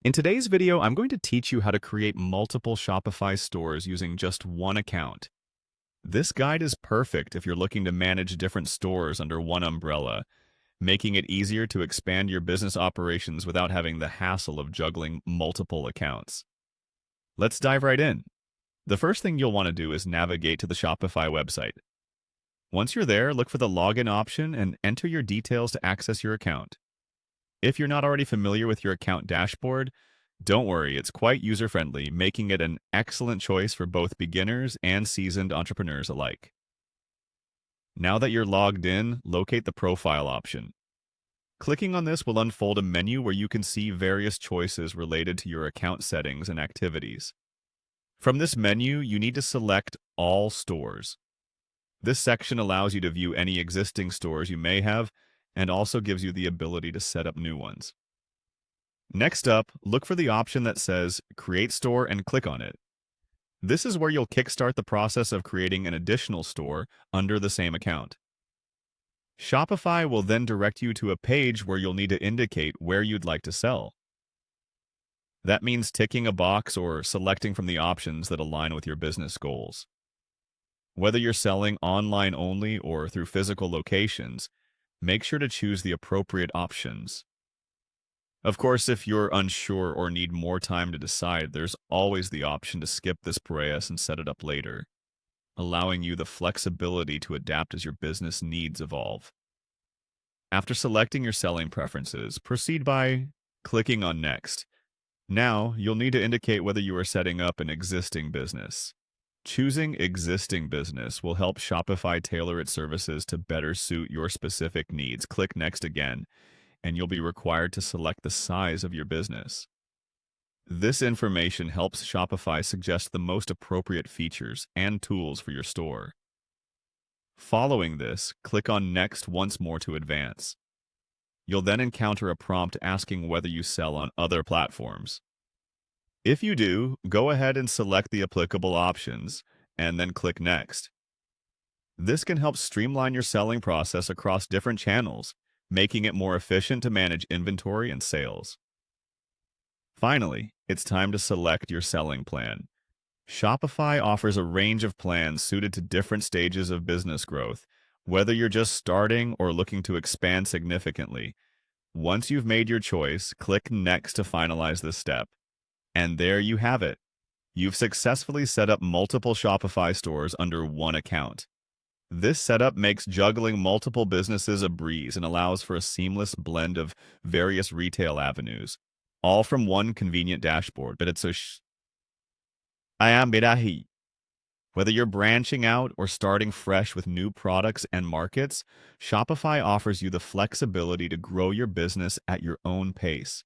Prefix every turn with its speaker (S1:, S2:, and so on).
S1: In today's video, I'm going to teach you how to create multiple Shopify stores using just one account. This guide is perfect if you're looking to manage different stores under one umbrella, making it easier to expand your business operations without having the hassle of juggling multiple accounts. Let's dive right in. The first thing you'll want to do is navigate to the Shopify website. Once you're there, look for the login option and enter your details to access your account. If you're not already familiar with your account dashboard, don't worry, it's quite user-friendly, making it an excellent choice for both beginners and seasoned entrepreneurs alike. Now that you're logged in, locate the profile option. Clicking on this will unfold a menu where you can see various choices related to your account settings and activities. From this menu, you need to select All Stores. This section allows you to view any existing stores you may have and also gives you the ability to set up new ones. Next up, look for the option that says Create Store and click on it. This is where you'll kickstart the process of creating an additional store under the same account. Shopify will then direct you to a page where you'll need to indicate where you'd like to sell. That means ticking a box or selecting from the options that align with your business goals. Whether you're selling online only or through physical locations, make sure to choose the appropriate options. Of course, if you're unsure or need more time to decide, there's always the option to skip this process and set it up later, allowing you the flexibility to adapt as your business needs evolve. After selecting your selling preferences, proceed by clicking on Next. Now, you'll need to indicate whether you are setting up an existing business. Choosing existing business will help Shopify tailor its services to better suit your specific needs. Click Next again, and you'll be required to select the size of your business. This information helps Shopify suggest the most appropriate features and tools for your store. Following this, click on Next once more to advance. You'll then encounter a prompt asking whether you sell on other platforms. If you do, go ahead and select the applicable options, and then click Next. This can help streamline your selling process across different channels, making it more efficient to manage inventory and sales. Finally, it's time to select your selling plan. Shopify offers a range of plans suited to different stages of business growth, whether you're just starting or looking to expand significantly. Once you've made your choice, click Next to finalize this step. And there you have it. You've successfully set up multiple Shopify stores under one account. This setup makes juggling multiple businesses a breeze and allows for a seamless blend of various retail avenues, all from one convenient dashboard. But it's I am birahi. Whether you're branching out or starting fresh with new products and markets, Shopify offers you the flexibility to grow your business at your own pace.